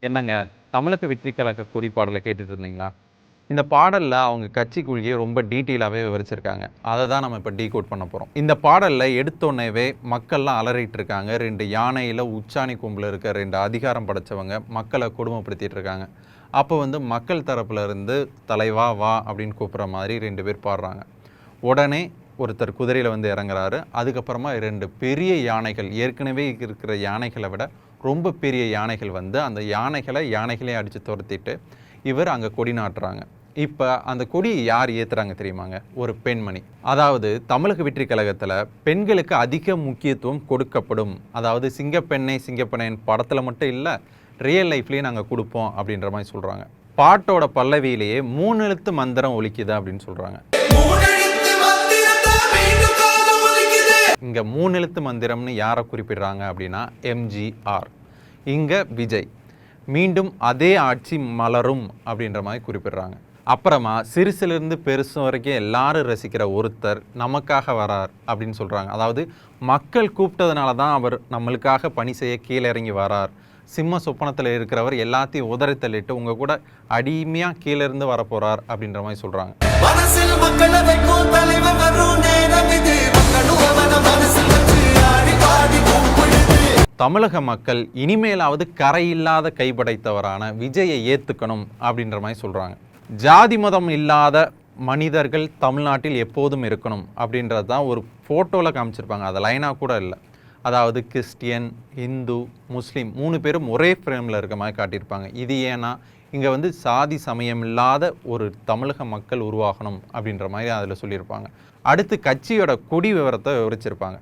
என்னங்க, தமிழக வெற்றி கழக கொடி பாடல கேட்டுட்டு இருந்தீங்களா? இந்த பாடல்ல அவங்க கட்சி கொள்கையை ரொம்ப டீட்டெயிலாவே விவரிச்சிருக்காங்க. அத தான் நம்ம இப்ப டீகோட் பண்ண போறோம். இந்த பாடல்ல எடுத்தோனேவே மக்கள்லாம் அலறிட்டு இருக்காங்க. 2 யானையில உச்சாணி கொம்புல இருக்க 2 அதிகாரம் படைச்சவங்க மக்கள கொடுமைப்படுத்திட்டு இருக்காங்க. அப்போ வந்து மக்கள் தரப்புல இருந்து தலைவா வா அப்படின்னு கூப்பிடுற மாதிரி 2 பேர் பாடுறாங்க. உடனே ஒருத்தர் குதிரையில வந்து இறங்குறாரு. அதுக்கப்புறமா 2 பெரிய யானைகள், ஏற்கனவே இருக்கிற யானைகளை விட ரொம்ப பெரிய யானைகள் வந்து அந்த யானைகளே அடிச்சு துரத்திட்டு இவர் அங்கே கொடி நாட்டுறாங்க. இப்போ அந்த கொடியை யார் ஏற்றுறாங்க தெரியுமாங்க? ஒரு பெண்மணி. அதாவது தமிழக வெற்றி கழகத்தில் பெண்களுக்கு அதிக முக்கியத்துவம் கொடுக்கப்படும். அதாவது சிங்கப்பெண்ணேன் படத்தில் மட்டும் இல்லை, ரியல் லைஃப்லேயும் நாங்கள் கொடுப்போம் அப்படின்ற மாதிரி சொல்கிறாங்க. பாட்டோட பல்லவியிலேயே 3 எழுத்து மந்திரம் ஒலிக்குது அப்படின்னு சொல்கிறாங்க. இங்கே 3 எழுத்து மந்திரம்னு யாரை குறிப்பிடுறாங்க அப்படின்னா எம்ஜிஆர். இங்கே விஜய். மீண்டும் அதே ஆட்சி மலரும் அப்படின்ற மாதிரி குறிப்பிடுறாங்க. அப்புறமா சிறுசிலிருந்து பெருசு வரைக்கும் எல்லாரும் ரசிக்கிற ஒருத்தர் நமக்காக வரார் அப்படின்னு சொல்கிறாங்க. அதாவது மக்கள் கூப்பிட்டதுனால தான் அவர் நம்மளுக்காக பணி செய்ய கீழே இறங்கி வரார். சிம்ம சொப்பனத்தில் இருக்கிறவர் எல்லாத்தையும் உதறி தள்ளிட்டு உங்கள் கூட அடிமையாக கீழே இருந்து வரப்போகிறார் அப்படின்ற மாதிரி சொல்கிறாங்க. தமிழக மக்கள் இனிமேலாவது கரையில்லாத கைப்படைத்தவரான விஜயை ஏற்றுக்கணும் அப்படின்ற மாதிரி சொல்கிறாங்க. ஜாதி மதம் இல்லாத மனிதர்கள் தமிழ்நாட்டில் எப்போதும் இருக்கணும் அப்படின்றது தான் ஒரு ஃபோட்டோவில் காமிச்சிருப்பாங்க. அது லைனாக கூட இல்லை. அதாவது கிறிஸ்டியன், இந்து, முஸ்லீம் 3 பேரும் ஒரே ஃப்ரேமில் இருக்க மாதிரி காட்டியிருப்பாங்க. இது ஏன்னா இங்கே வந்து சாதி சமயம் இல்லாத ஒரு தமிழக மக்கள் உருவாகணும் அப்படின்ற மாதிரி அதில் சொல்லியிருப்பாங்க. அடுத்து கட்சியோட கொடி விவரத்தை விவரிச்சிருப்பாங்க.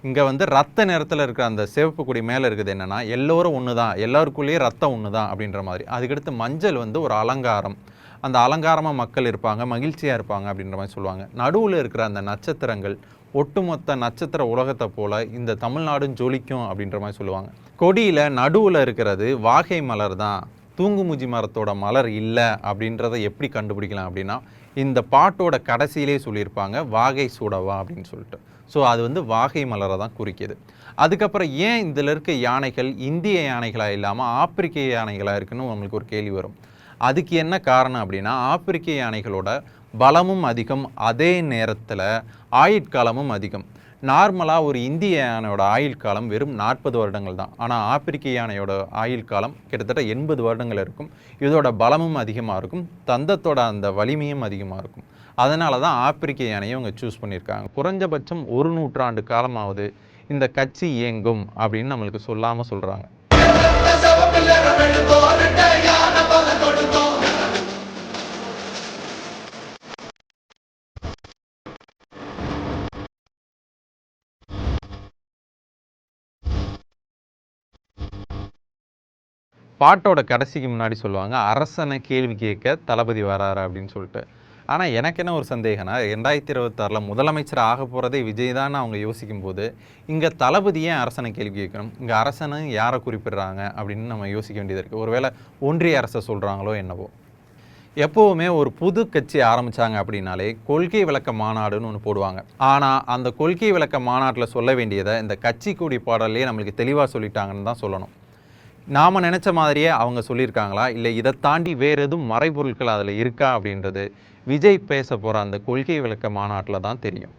இங்கே வந்து ரத்த நிறத்தில் இருக்கிற அந்த சிவப்பு கொடி மேலே இருக்குது என்னென்னா எல்லோரும் ஒன்று தான், எல்லாருக்குள்ளேயே ரத்தம் ஒன்று தான் அப்படின்ற மாதிரி. அதுக்கடுத்து மஞ்சள் வந்து ஒரு அலங்காரம். அந்த அலங்காரமாக மக்கள் இருப்பாங்க, மகிழ்ச்சியாக இருப்பாங்க அப்படின்ற மாதிரி சொல்லுவாங்க. நடுவில் இருக்கிற அந்த நட்சத்திரங்கள் ஒட்டுமொத்த நட்சத்திர உலகத்தை போல் இந்த தமிழ்நாடும் ஜொலிக்கும் அப்படின்ற மாதிரி சொல்லுவாங்க. கொடியில் நடுவில் இருக்கிறது வாகை மலர் தான், தூங்குமூஞ்சி மரத்தோட மலர் இல்லை அப்படின்றத எப்படி கண்டுபிடிக்கலாம் அப்படின்னா இந்த பாட்டோட கடைசியிலே சொல்லியிருப்பாங்க வாகை சூடவா அப்படின்னு சொல்லிட்டு. ஸோ அது வந்து வாகை மலரை தான் குறிக்கிது. அதுக்கப்புறம் ஏன் இதில் இருக்க யானைகள் இந்திய யானைகளாக இல்லாமல் ஆப்பிரிக்க யானைகளாக இருக்குன்னு உங்களுக்கு ஒரு கேள்வி வரும். அதுக்கு என்ன காரணம் அப்படின்னா ஆப்பிரிக்க யானைகளோட பலமும் அதிகம், அதே நேரத்தில் ஆயுட்காலமும் அதிகம். நார்மலாக ஒரு இந்திய யானையோட ஆயுள் காலம் வெறும் 40 வருடங்கள் தான். ஆனால் ஆப்பிரிக்க யானையோட ஆயுள் காலம் கிட்டத்தட்ட 80 வருடங்கள் இருக்கும். இதோட பலமும் அதிகமாக இருக்கும், தந்தத்தோட அந்த வலிமையும் அதிகமாக இருக்கும். அதனால தான் ஆப்பிரிக்க யானையை அவங்க சூஸ் பண்ணியிருக்காங்க. குறைஞ்சபட்சம் 1 நூற்றாண்டு காலமாவது இந்த கட்சி இயங்கும் அப்படின்னு நம்மளுக்கு சொல்லாமல் சொல்கிறாங்க. பாட்டோட கடைசிக்கு முன்னாடி சொல்லுவாங்க அரசனை கேள்வி கேட்க தளபதி வராரு அப்படின்னு சொல்லிட்டு. ஆனால் எனக்கு என்ன ஒரு சந்தேகம்னா 2026 முதலமைச்சர் ஆக போகிறதே விஜய் தான் அவங்க யோசிக்கும் போது இங்கே தளபதி ஏன் அரசனை கேள்வி கேட்கணும்? இங்கே அரசனை யாரை குறிப்பிடுறாங்க அப்படின்னு நம்ம யோசிக்க வேண்டியது இருக்குது. ஒருவேளை ஒன்றிய அரசை சொல்கிறாங்களோ என்னவோ. எப்போவுமே ஒரு புது கட்சி ஆரம்பித்தாங்க அப்படின்னாலே கொள்கை விளக்க மாநாடுன்னு ஒன்று போடுவாங்க. ஆனால் அந்த கொள்கை விளக்க மாநாட்டில் சொல்ல வேண்டியதை இந்த கட்சி கூடி பாடலே நம்மளுக்கு தெளிவாக சொல்லிட்டாங்கன்னு தான் சொல்லணும். நாம் நினச்ச மாதிரியே அவங்க சொல்லியிருக்காங்களா, இல்லை இதை தாண்டி வேறு எதுவும் மறைபொருட்கள் அதில் இருக்கா அப்படின்றது விஜய் பேச போகிற அந்த கொள்கை விளக்க மாநாட்டில் தான் தெரியும்.